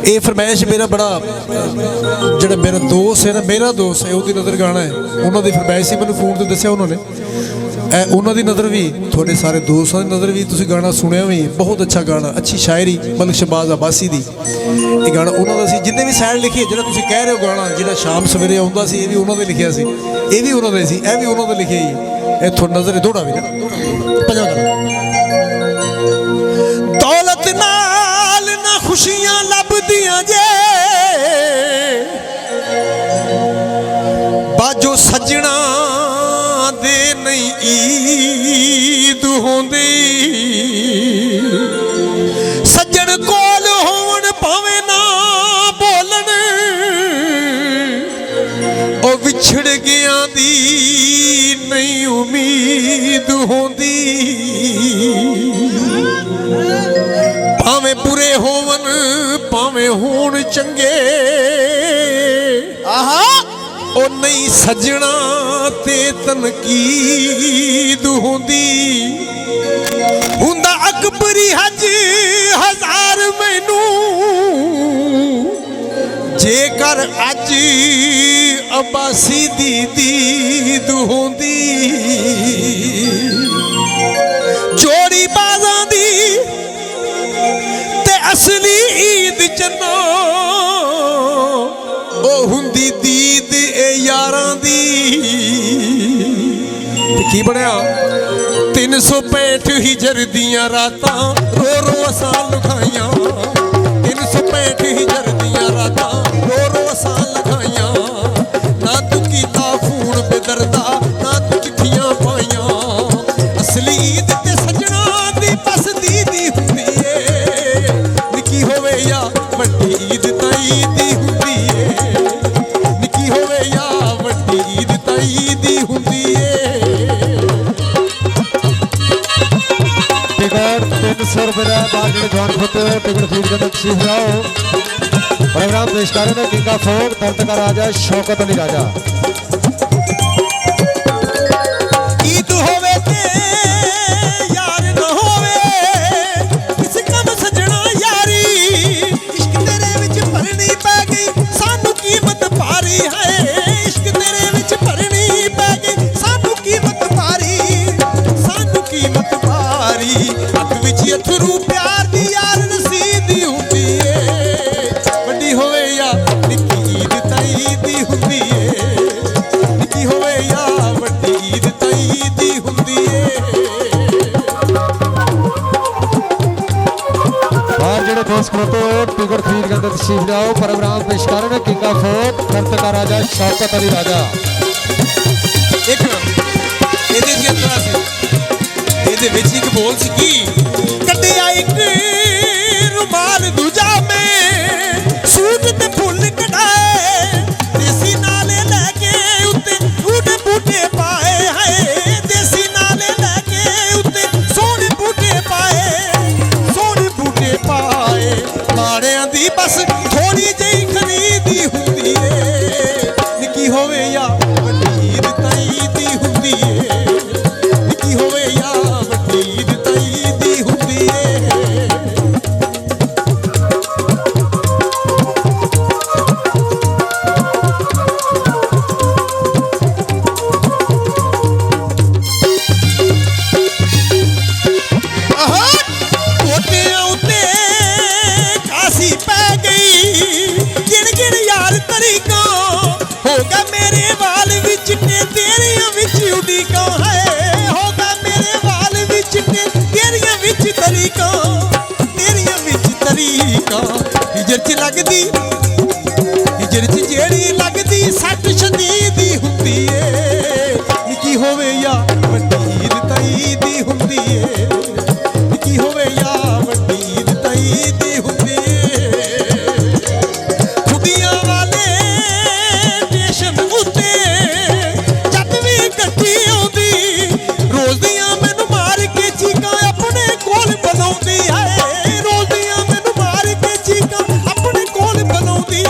ये फरमाइश मेरा बड़ा जो मेरा दोस्त है ना, मेरा दोस्त है, उसकी नज़र गाना है। उन्होंने फरमाइश ही मैंने फोन पर दसिया, उन्होंने उन्होंने नज़र भी, थोड़े सारे दोस्तों की नज़र भी तुसीं गाना सुनिया भी, बहुत अच्छा गाना, अच्छी शायरी मलिक शहबाज अब्बासी दी। ये गाना उन्होंने सी, जिन्हें भी सैड लिखी है, जो तुसीं कह रहे हो गाना जो शाम सवेरे आउंदा सी, ये भी उन्होंने लिखिया सी, ये भी उन्होंने सी, यह भी उन्होंने लिखी है। थोड़ी नज़र दौड़ा भी ना दौलत नाल ना खुशियां लभदियां जे, बाजो सजना दे नहीं ईद होंदी। सज्जन कोल होवन भावें ना बोलन, ओ विछड़ गया दी नहीं उम्मीद होंदी। भावें बुरे होवन भावें होण चंगे, ओ नहीं सजना ते तनकीद होंदी। हुंदा अकबरी हज हजार मैनू, जेकर अज अब्बासी दी दीद होंदी। जोड़ी बाजां दी ते असली ईद चन्नो, ओ हुंदी दीद ए यारां दी। की बनया 365 हिजर दियां रातां रो रो असां लुघाइयां। 365 हिजर दियां रातां रो रो असां लुघाइयां। ना तू कीता फोन बेदर्दा, ना तू चिट्ठियां पाइयां। असली ईद ते सजना दी बस दीदी हुंदी ए, निकी होवे या वड्डी ईद तां ईद ही हुंदी ए। निकी होवे या वड्डी ईद तां ईद ही हुंदी ए। 300 रुपये का मार्केट जॉन खुद टिकट फीड करने सीख रहा हो। प्रोग्राम पेश कर रहे हैं किंग ऑफ फोक दर्द का राजा शौकत अली राजा। ईद होवे ते यार न होवे, किस कम सजना यारी। इश्क तेरे विच भरनी पै गई सानू कीमत भारी है। इश्क तेरे विच भरनी पै गई सानू कीमत भारी, सानू कीमत भारी। अख विच अथरू प्यार दी यार नसीदी हुंदी ए। वड्डी होवे या निक्की ईद तां ईद ही हुंदी ए। निक्की होवे या वड्डी ईद तां ईद ही हुंदी ए। और जेडे दोस्त खड़ोते हो टिकट फीड करने सीख रहा हो। प्रोग्राम पेश कर रहे हैं किंग ऑफ फोक दर्द का राजा शौकत अली राजा। एक ਇਹਦੇ ਜੀ ਅੰਤਰਾ ਸੀ, ਇਹਦੇ ਵਿੱਚ ਇੱਕ ਬੋਲ ਸੀ ਕੀ ਕੱਢਿਆ ਇੱਕ ਰੁਮਾਲ ਦੂਜਾ ਮੈਂ ਸੂਟ ਤੇ ਫੁੱਲ ਕਢਾਏ। ਦੇਸੀ ਨਾਲੇ ਲੈ ਕੇ ਉੱਤੇ ਬੂਟੇ ਬੂਟੇ ਪਾਏ ਹੈ। ਦੇਸੀ ਨਾਲੇ ਲੈ ਕੇ ਉੱਤੇ ਸੋਹਣੇ ਬੂਟੇ ਪਾਏ, ਸੋਹਣੇ ਬੂਟੇ ਪਾਏ। ਲਾੜਿਆਂ ਦੀ ਬਸ ਥੋੜੀ ਜਿਹੀ ਖਰੀਦੀ ਹੁੰਦੀ ਏ। ਨਿੱਕੀ ਹੋਵੇ ਜਾਂ ਵੱਡੀ ਈਦ ਤਾਂ ਈਦ ਹੀ ਹੁੰਦੀ ਏ। ਨਿੱਕੀ ਹੋਵੇ ਜਾਂ ਵੱਡੀ ਈਦ ਤਾਂ ਈਦ ਹੀ ਹੁੰਦੀ ਏ। ਕੋਟਿਆਂ ਉੱਤੇ ਕਾਸੀ ਪੈ ਗਈ, ਗਿਣ ਗਿਣ ਯਾਰ ਤਰੀਕਾਂ। ਹੋਗਾ ਮੇਰੇ ਵਾਲ ਵਿੱਚ ਤੇ ਤੇਰੀਆਂ ਵਿੱਚ ਉਡੀਕਾਂ ਹੈ। ਹੋਗਾ ਮੇਰੇ ਵਾਲ ਵਿੱਚ ਤੇ ਤੇਰੀਆਂ ਵਿੱਚ ਤਰੀਕਾਂ, ਤੇਰੀਆਂ ਵਿੱਚ ਤਰੀਕਾਂ। ਹਿਜਰ 'ਚ ਲੱਗਦੀ, ਹਿਜਰ 'ਚ ਜਿਹੜੀ ਲੱਗਦੀ ਸੱਟ ਸ਼ਦੀਦ ਹੀ ਹੁੰਦੀ ਏ। ਨਿੱਕੀ ਹੋਵੇ ਜਾਂ ਵੱਡੀ ਈਦ ਤਾਂ ਈਦ ਹੀ ਹੁੰਦੀ ਏ। ਨਿੱਕੀ ਹੋਵੇ ਜਾਂ ਵੱਡੀ ਈਦ ਤਾਂ ਈਦ ਹੀ ਹੁੰਦੀ ਏ। ਖੁੱਡੀਆਂ ਵਾਲੇ ਸਟੇਸ਼ਨ ਉੱਤੇ ਜਦ ਵੀ ਗੱਡੀ ਆਉਂਦੀ, ਰੋਜ਼ ਦੀਆਂ ਮੈਨੂੰ ਮਾਰ ਕੇ ਚੀਕਾਂ ਆਪਣੇ ਕੋਲ ਬੁਲਾਉਂਦੀ ਹੈ। ਰੋਜ਼ ਦੀਆਂ ਮੈਨੂੰ ਮਾਰ ਕੇ ਚੀਕਾਂ ਆਪਣੇ ਕੋਲ ਬੁਲਾਉਂਦੀ।